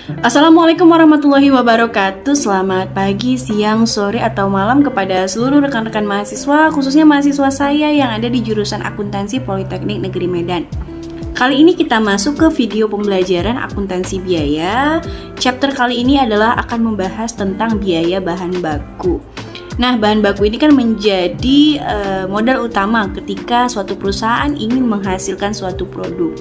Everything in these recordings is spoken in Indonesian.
Assalamualaikum warahmatullahi wabarakatuh. Selamat pagi, siang, sore, atau malam kepada seluruh rekan-rekan mahasiswa, khususnya mahasiswa saya yang ada di jurusan Akuntansi Politeknik Negeri Medan. Kali ini kita masuk ke video pembelajaran akuntansi biaya. Chapter kali ini adalah akan membahas tentang biaya bahan baku. Nah, bahan baku ini kan menjadi modal utama ketika suatu perusahaan ingin menghasilkan suatu produk.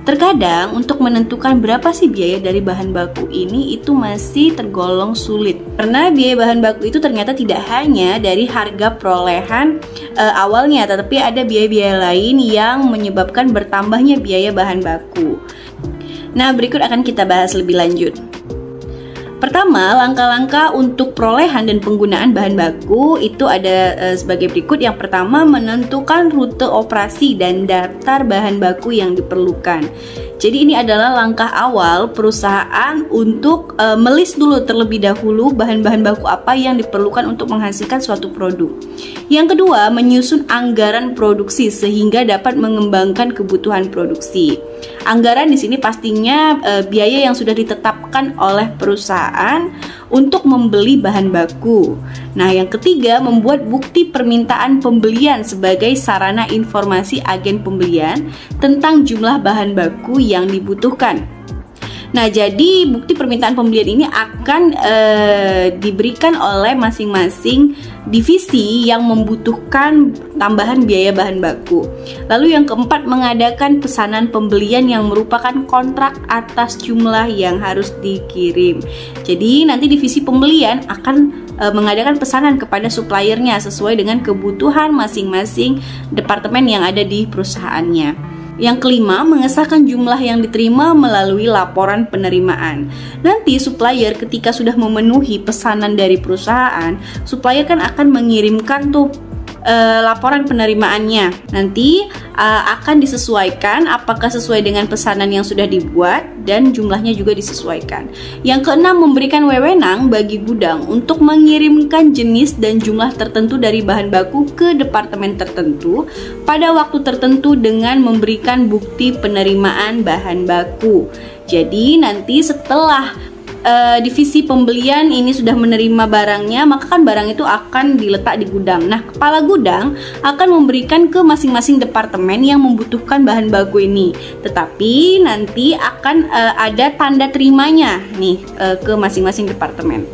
Terkadang untuk menentukan berapa sih biaya dari bahan baku ini itu masih tergolong sulit. Karena biaya bahan baku itu ternyata tidak hanya dari harga perolehan awalnya, tetapi ada biaya-biaya lain yang menyebabkan bertambahnya biaya bahan baku. Nah, berikut akan kita bahas lebih lanjut. Pertama, langkah-langkah untuk perolehan dan penggunaan bahan baku itu ada sebagai berikut. Yang pertama, menentukan rute operasi dan daftar bahan baku yang diperlukan. Jadi ini adalah langkah awal perusahaan untuk melis dulu terlebih dahulu bahan-bahan baku apa yang diperlukan untuk menghasilkan suatu produk. Yang kedua, menyusun anggaran produksi sehingga dapat mengembangkan kebutuhan produksi. Anggaran di sini pastinya biaya yang sudah ditetapkan oleh perusahaan untuk membeli bahan baku. Nah, yang ketiga, membuat bukti permintaan pembelian sebagai sarana informasi agen pembelian tentang jumlah bahan baku yang dibutuhkan. Nah, jadi bukti permintaan pembelian ini akan diberikan oleh masing-masing divisi yang membutuhkan tambahan biaya bahan baku. Lalu yang keempat, mengadakan pesanan pembelian yang merupakan kontrak atas jumlah yang harus dikirim. Jadi nanti divisi pembelian akan mengadakan pesanan kepada suppliernya sesuai dengan kebutuhan masing-masing departemen yang ada di perusahaannya. Yang kelima, mengesahkan jumlah yang diterima melalui laporan penerimaan. Nanti supplier ketika sudah memenuhi pesanan dari perusahaan, supplier kan akan mengirimkan tuh laporan penerimaannya. Nanti akan disesuaikan apakah sesuai dengan pesanan yang sudah dibuat dan jumlahnya juga disesuaikan. Yang keenam, memberikan wewenang bagi gudang untuk mengirimkan jenis dan jumlah tertentu dari bahan baku ke departemen tertentu pada waktu tertentu dengan memberikan bukti penerimaan bahan baku. Jadi nanti setelah divisi pembelian ini sudah menerima barangnya, maka kan barang itu akan diletak di gudang. Nah, kepala gudang akan memberikan ke masing-masing departemen yang membutuhkan bahan baku ini. Tetapi nanti akan ada tanda terimanya nih ke masing-masing departemen.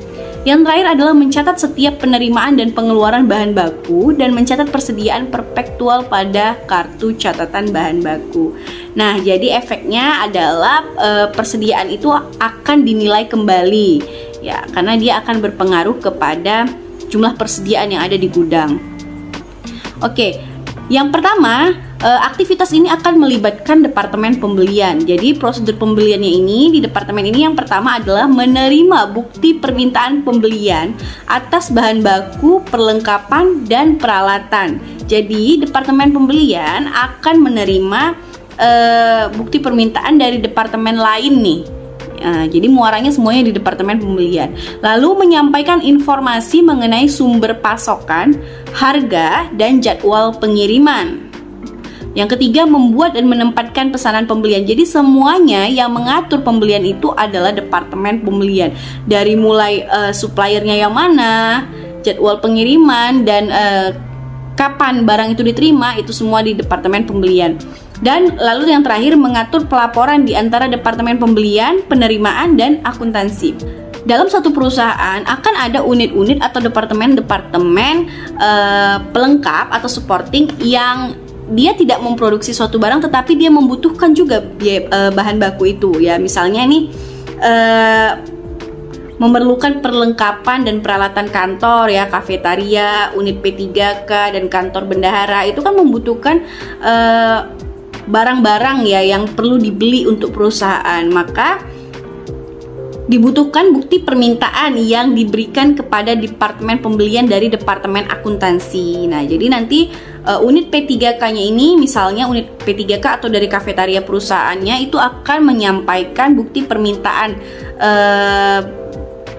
Yang terakhir adalah mencatat setiap penerimaan dan pengeluaran bahan baku dan mencatat persediaan perpektual pada kartu catatan bahan baku. Nah, jadi efeknya adalah persediaan itu akan dinilai kembali ya, karena dia akan berpengaruh kepada jumlah persediaan yang ada di gudang. Oke, yang pertama, aktivitas ini akan melibatkan departemen pembelian. Jadi prosedur pembeliannya ini di departemen ini yang pertama adalah menerima bukti permintaan pembelian atas bahan baku, perlengkapan, dan peralatan. Jadi departemen pembelian akan menerima bukti permintaan dari departemen lain nih. Jadi muaranya semuanya di departemen pembelian. Lalu menyampaikan informasi mengenai sumber pasokan, harga, dan jadwal pengiriman. Yang ketiga, membuat dan menempatkan pesanan pembelian. Jadi semuanya yang mengatur pembelian itu adalah departemen pembelian. Dari mulai suppliernya yang mana, jadwal pengiriman, dan kapan barang itu diterima, itu semua di departemen pembelian. Dan lalu yang terakhir, mengatur pelaporan di antara departemen pembelian, penerimaan, dan akuntansi. Dalam suatu perusahaan akan ada unit-unit atau departemen-departemen pelengkap atau supporting yang dia tidak memproduksi suatu barang tetapi dia membutuhkan juga bahan baku itu ya. Misalnya nih memerlukan perlengkapan dan peralatan kantor ya, kafetaria, unit P3K, dan kantor bendahara. Itu kan membutuhkan barang-barang ya yang perlu dibeli untuk perusahaan. Maka dibutuhkan bukti permintaan yang diberikan kepada departemen pembelian dari departemen akuntansi. Nah, jadi nanti unit P3K-nya ini, misalnya unit P3K atau dari kafetaria perusahaannya itu akan menyampaikan bukti permintaan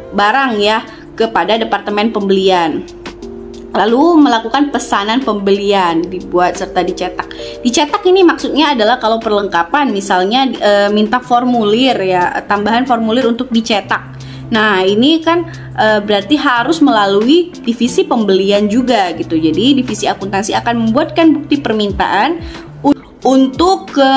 barang ya kepada departemen pembelian. Lalu melakukan pesanan pembelian, dibuat serta dicetak. Dicetak ini maksudnya adalah kalau perlengkapan, misalnya minta formulir ya, tambahan formulir untuk dicetak. Nah ini kan berarti harus melalui divisi pembelian juga gitu. Jadi divisi akuntansi akan membuatkan bukti permintaan untuk ke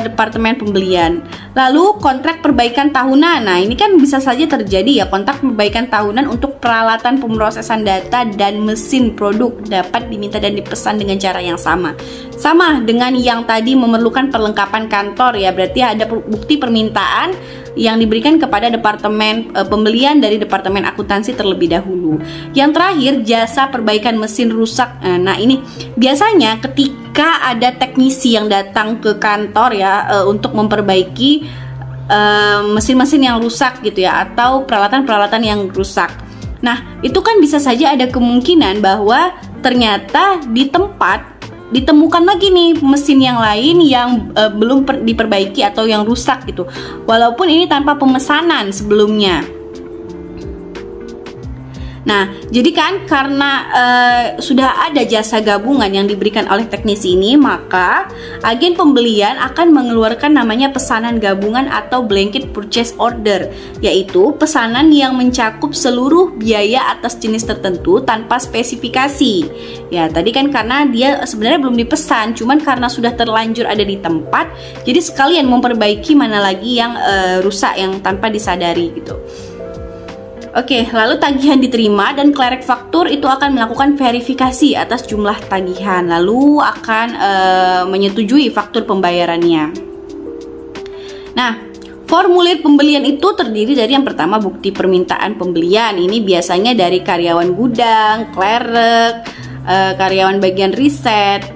departemen pembelian. Lalu kontrak perbaikan tahunan. Nah ini kan bisa saja terjadi ya, kontrak perbaikan tahunan untuk peralatan pemrosesan data dan mesin produk dapat diminta dan dipesan dengan cara yang sama. Sama dengan yang tadi memerlukan perlengkapan kantor ya, berarti ada bukti permintaan yang diberikan kepada departemen pembelian dari departemen akuntansi terlebih dahulu. Yang terakhir, jasa perbaikan mesin rusak. Nah ini biasanya ketika ada teknisi yang datang ke kantor ya untuk memperbaiki mesin-mesin yang rusak gitu ya, atau peralatan-peralatan yang rusak. Nah itu kan bisa saja ada kemungkinan bahwa ternyata di tempat ditemukan lagi nih mesin yang lain yang belum diperbaiki atau yang rusak gitu, walaupun ini tanpa pemesanan sebelumnya. Nah, jadi kan karena sudah ada jasa gabungan yang diberikan oleh teknisi ini, maka agen pembelian akan mengeluarkan namanya pesanan gabungan atau blanket purchase order, yaitu pesanan yang mencakup seluruh biaya atas jenis tertentu tanpa spesifikasi. Ya, tadi kan karena dia sebenarnya belum dipesan, cuman karena sudah terlanjur ada di tempat, jadi sekalian memperbaiki mana lagi yang rusak yang tanpa disadari gitu. Oke, lalu tagihan diterima dan clerk faktur itu akan melakukan verifikasi atas jumlah tagihan, lalu akan menyetujui faktur pembayarannya. Nah, formulir pembelian itu terdiri dari yang pertama bukti permintaan pembelian. Ini biasanya dari karyawan gudang, clerk, karyawan bagian riset,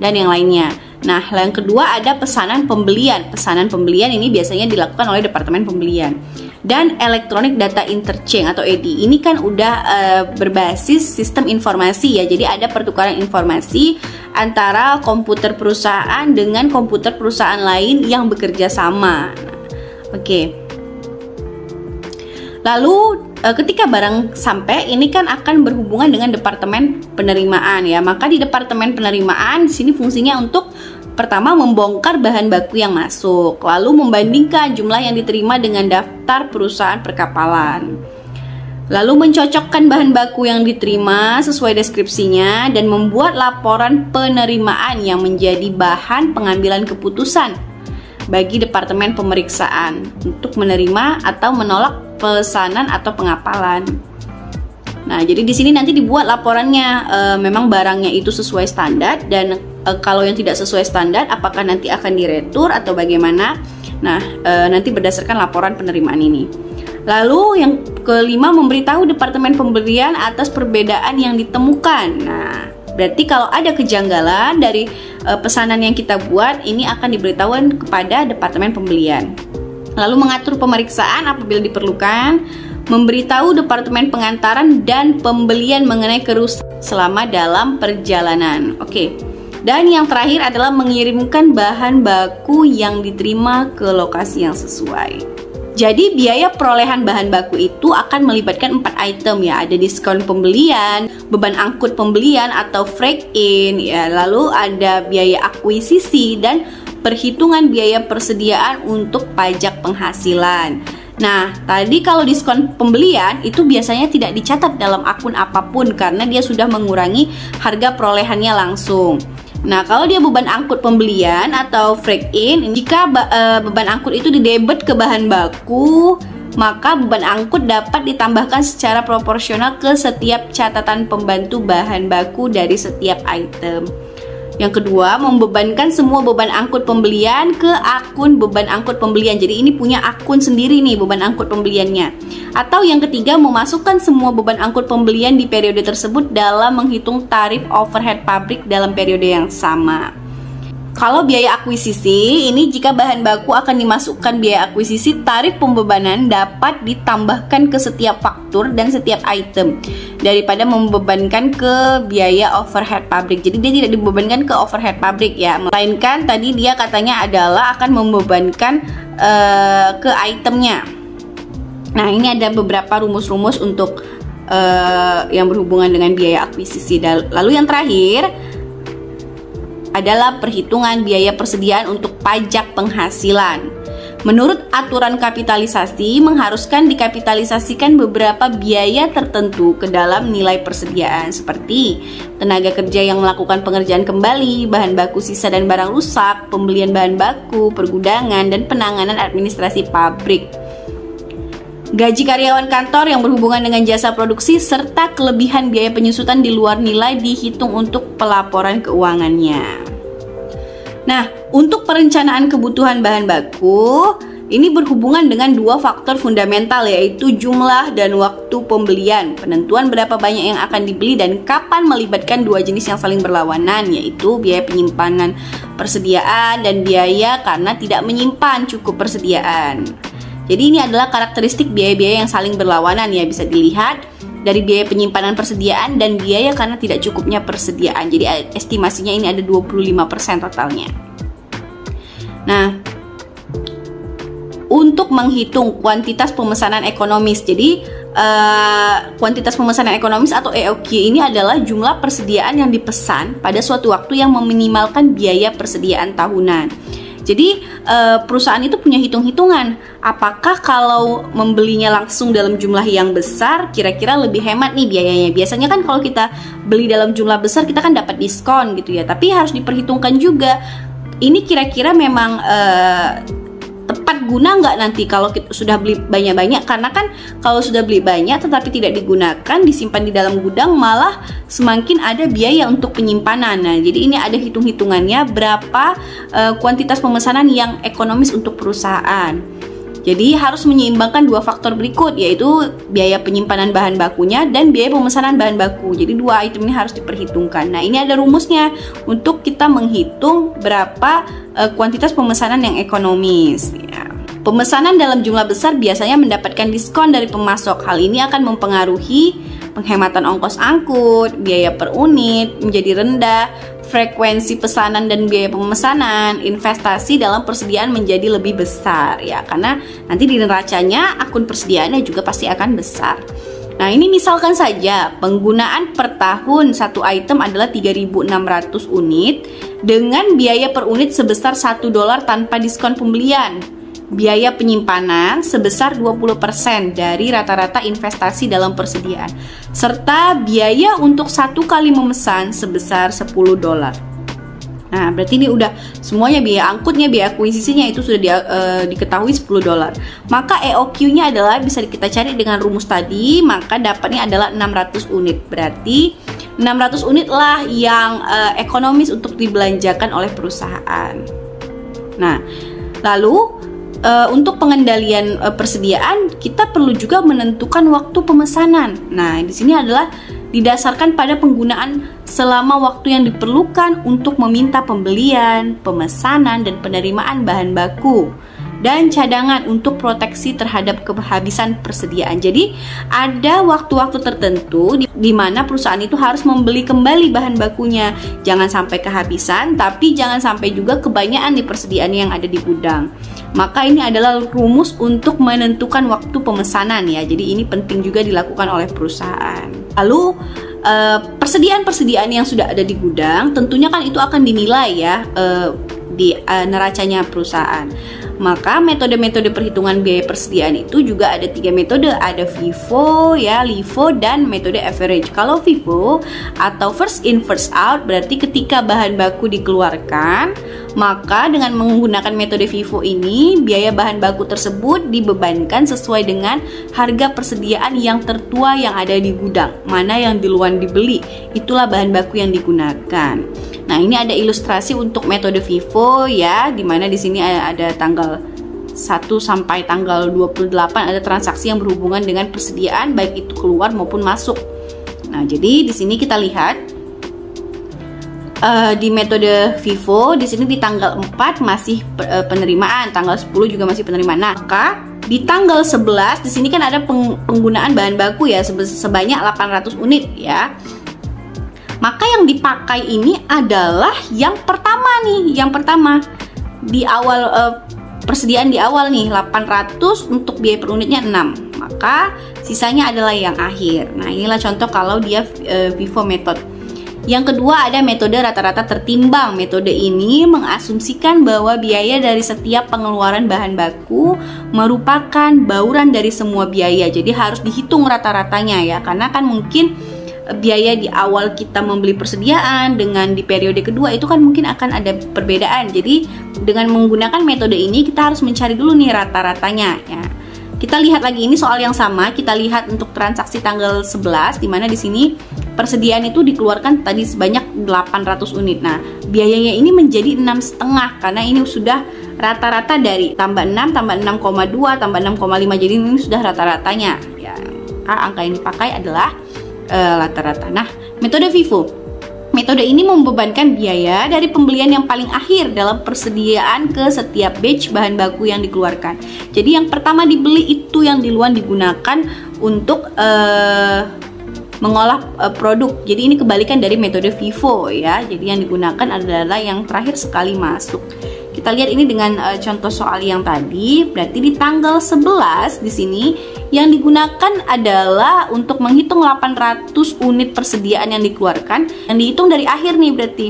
dan yang lainnya. Nah, yang kedua ada pesanan pembelian. Pesanan pembelian ini biasanya dilakukan oleh departemen pembelian. Dan Electronic Data Interchange atau EDI ini kan udah berbasis sistem informasi ya. Jadi ada pertukaran informasi antara komputer perusahaan dengan komputer perusahaan lain yang bekerja sama. Oke. Lalu ketika barang sampai ini kan akan berhubungan dengan departemen penerimaan ya. Maka di departemen penerimaan di sini fungsinya untuk pertama membongkar bahan baku yang masuk, lalu membandingkan jumlah yang diterima dengan daftar perusahaan perkapalan, lalu mencocokkan bahan baku yang diterima sesuai deskripsinya dan membuat laporan penerimaan yang menjadi bahan pengambilan keputusan bagi departemen pemeriksaan untuk menerima atau menolak pesanan atau pengapalan. Nah, jadi di sini nanti dibuat laporannya, memang barangnya itu sesuai standar dan kalau yang tidak sesuai standar apakah nanti akan diretur atau bagaimana. Nah, nanti berdasarkan laporan penerimaan ini. Lalu yang kelima, memberitahu departemen pembelian atas perbedaan yang ditemukan. Nah, berarti kalau ada kejanggalan dari pesanan yang kita buat, ini akan diberitahukan kepada departemen pembelian. Lalu mengatur pemeriksaan apabila diperlukan, memberitahu departemen pengantaran dan pembelian mengenai kerusakan selama dalam perjalanan. Oke. Dan yang terakhir adalah mengirimkan bahan baku yang diterima ke lokasi yang sesuai. Jadi biaya perolehan bahan baku itu akan melibatkan 4 item ya. Ada diskon pembelian, beban angkut pembelian atau freight in ya, lalu ada biaya akuisisi dan perhitungan biaya persediaan untuk pajak penghasilan. Nah, tadi kalau diskon pembelian itu biasanya tidak dicatat dalam akun apapun karena dia sudah mengurangi harga perolehannya langsung. Nah, kalau dia beban angkut pembelian atau freight in, jika beban angkut itu didebet ke bahan baku, maka beban angkut dapat ditambahkan secara proporsional ke setiap catatan pembantu bahan baku dari setiap item. Yang kedua, membebankan semua beban angkut pembelian ke akun beban angkut pembelian. Jadi ini punya akun sendiri nih beban angkut pembeliannya. Atau yang ketiga, memasukkan semua beban angkut pembelian di periode tersebut dalam menghitung tarif overhead pabrik dalam periode yang sama. Kalau biaya akuisisi, ini jika bahan baku akan dimasukkan biaya akuisisi, tarif pembebanan dapat ditambahkan ke setiap faktur dan setiap item daripada membebankan ke biaya overhead pabrik. Jadi dia tidak dibebankan ke overhead pabrik ya, melainkan tadi dia katanya adalah akan membebankan ke itemnya. Nah, ini ada beberapa rumus-rumus untuk yang berhubungan dengan biaya akuisisi. Lalu yang terakhir adalah perhitungan biaya persediaan untuk pajak penghasilan. Menurut aturan kapitalisasi, mengharuskan dikapitalisasikan beberapa biaya tertentu ke dalam nilai persediaan, seperti tenaga kerja yang melakukan pengerjaan kembali, bahan baku sisa dan barang rusak, pembelian bahan baku, pergudangan, dan penanganan administrasi pabrik. Gaji karyawan kantor yang berhubungan dengan jasa produksi, serta kelebihan biaya penyusutan di luar nilai dihitung untuk pelaporan keuangannya. Nah, untuk perencanaan kebutuhan bahan baku, ini berhubungan dengan dua faktor fundamental, yaitu jumlah dan waktu pembelian. Penentuan berapa banyak yang akan dibeli dan kapan melibatkan dua jenis yang saling berlawanan, yaitu biaya penyimpanan persediaan dan biaya karena tidak menyimpan cukup persediaan. Jadi ini adalah karakteristik biaya-biaya yang saling berlawanan ya, bisa dilihat dari biaya penyimpanan persediaan dan biaya karena tidak cukupnya persediaan. Jadi estimasinya ini ada 25% totalnya. Nah, untuk menghitung kuantitas pemesanan ekonomis, jadi kuantitas pemesanan ekonomis atau EOQ ini adalah jumlah persediaan yang dipesan pada suatu waktu yang meminimalkan biaya persediaan tahunan. Jadi perusahaan itu punya hitung-hitungan, apakah kalau membelinya langsung dalam jumlah yang besar kira-kira lebih hemat nih biayanya. Biasanya kan kalau kita beli dalam jumlah besar kita kan dapat diskon gitu ya, tapi harus diperhitungkan juga ini kira-kira memang tepat guna nggak nanti kalau kita sudah beli banyak-banyak. Karena kan kalau sudah beli banyak tetapi tidak digunakan, disimpan di dalam gudang, malah semakin ada biaya untuk penyimpanan. Nah, jadi ini ada hitung-hitungannya berapa kuantitas pemesanan yang ekonomis untuk perusahaan. Jadi harus menyeimbangkan dua faktor berikut, yaitu biaya penyimpanan bahan bakunya dan biaya pemesanan bahan baku. Jadi dua item ini harus diperhitungkan. Nah, ini ada rumusnya untuk kita menghitung berapa kuantitas pemesanan yang ekonomis ya. Pemesanan dalam jumlah besar biasanya mendapatkan diskon dari pemasok. Hal ini akan mempengaruhi penghematan ongkos angkut, biaya per unit menjadi rendah, frekuensi pesanan dan biaya pemesanan, investasi dalam persediaan menjadi lebih besar ya, karena nanti di neracanya akun persediaannya juga pasti akan besar. Nah, ini misalkan saja penggunaan per tahun satu item adalah 3.600 unit dengan biaya per unit sebesar $1 tanpa diskon pembelian. Biaya penyimpanan sebesar 20% dari rata-rata investasi dalam persediaan, serta biaya untuk satu kali memesan sebesar $10. Nah, berarti ini udah semuanya, biaya angkutnya, biaya akuisisinya itu sudah diketahui $10. Maka EOQ-nya adalah bisa kita cari dengan rumus tadi, maka dapatnya adalah 600 unit. Berarti 600 unit lah yang ekonomis untuk dibelanjakan oleh perusahaan. Nah, lalu untuk pengendalian persediaan kita perlu juga menentukan waktu pemesanan. Nah, di sini adalah didasarkan pada penggunaan selama waktu yang diperlukan untuk meminta pembelian, pemesanan, dan penerimaan bahan baku, dan cadangan untuk proteksi terhadap kehabisan persediaan. Jadi ada waktu-waktu tertentu di mana perusahaan itu harus membeli kembali bahan bakunya. Jangan sampai kehabisan, tapi jangan sampai juga kebanyakan di persediaan yang ada di gudang. Maka ini adalah rumus untuk menentukan waktu pemesanan ya. Jadi ini penting juga dilakukan oleh perusahaan. Lalu persediaan-persediaan yang sudah ada di gudang tentunya kan itu akan dinilai ya di neracanya perusahaan. Maka metode-metode perhitungan biaya persediaan itu juga ada 3 metode, ada FIFO ya, LIFO, dan metode average. Kalau FIFO atau first in first out berarti ketika bahan baku dikeluarkan, maka dengan menggunakan metode FIFO ini biaya bahan baku tersebut dibebankan sesuai dengan harga persediaan yang tertua yang ada di gudang. Mana yang duluan dibeli, itulah bahan baku yang digunakan. Nah, ini ada ilustrasi untuk metode FIFO ya, dimana di sini ada tanggal 1 sampai tanggal 28 ada transaksi yang berhubungan dengan persediaan baik itu keluar maupun masuk. Nah, jadi di sini kita lihat di metode FIFO di sini di tanggal 4 masih penerimaan, tanggal 10 juga masih penerimaan. Nah, maka di tanggal 11 di sini kan ada penggunaan bahan baku ya sebanyak 800 unit ya. Maka yang dipakai ini adalah yang pertama nih, yang pertama di awal persediaan di awal nih 800, untuk biaya per unitnya 6, maka sisanya adalah yang akhir. Nah, inilah contoh kalau dia FIFO method. Yang kedua ada metode rata-rata tertimbang. Metode ini mengasumsikan bahwa biaya dari setiap pengeluaran bahan baku merupakan bauran dari semua biaya. Jadi harus dihitung rata-ratanya ya, karena kan mungkin biaya di awal kita membeli persediaan dengan di periode kedua itu kan mungkin akan ada perbedaan. Jadi dengan menggunakan metode ini kita harus mencari dulu nih rata-ratanya ya. Kita lihat lagi, ini soal yang sama, kita lihat untuk transaksi tanggal 11, dimana di sini persediaan itu dikeluarkan tadi sebanyak 800 unit. Nah, biayanya ini menjadi 6,5 karena ini sudah rata-rata dari tambah 6, tambah 6,2, tambah 6,5, jadi ini sudah rata-ratanya. Ya, angka yang dipakai adalah rata-rata. Nah, metode FIFO. Metode ini membebankan biaya dari pembelian yang paling akhir dalam persediaan ke setiap batch bahan baku yang dikeluarkan. Jadi yang pertama dibeli itu yang duluan digunakan untuk mengolah produk. Jadi ini kebalikan dari metode FIFO ya. Jadi yang digunakan adalah yang terakhir sekali masuk. Kita lihat ini dengan contoh soal yang tadi. Berarti di tanggal 11 di sini yang digunakan adalah untuk menghitung 800 unit persediaan yang dikeluarkan. Yang dihitung dari akhir nih, berarti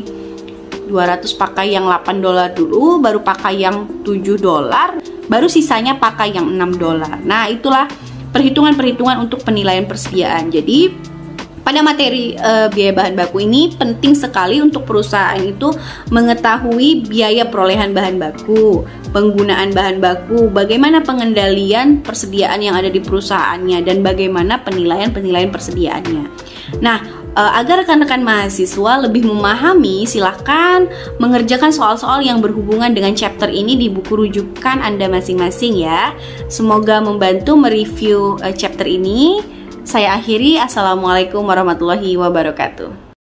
200 pakai yang $8 dulu, baru pakai yang $7, baru sisanya pakai yang $6. Nah, itulah perhitungan-perhitungan untuk penilaian persediaan. Jadi pada materi biaya bahan baku ini penting sekali untuk perusahaan itu mengetahui biaya perolehan bahan baku, penggunaan bahan baku, bagaimana pengendalian persediaan yang ada di perusahaannya, dan bagaimana penilaian persediaannya. Nah, agar rekan-rekan mahasiswa lebih memahami, silahkan mengerjakan soal-soal yang berhubungan dengan chapter ini di buku rujukan Anda masing-masing ya. Semoga membantu mereview chapter ini. Saya akhiri, assalamualaikum warahmatullahi wabarakatuh.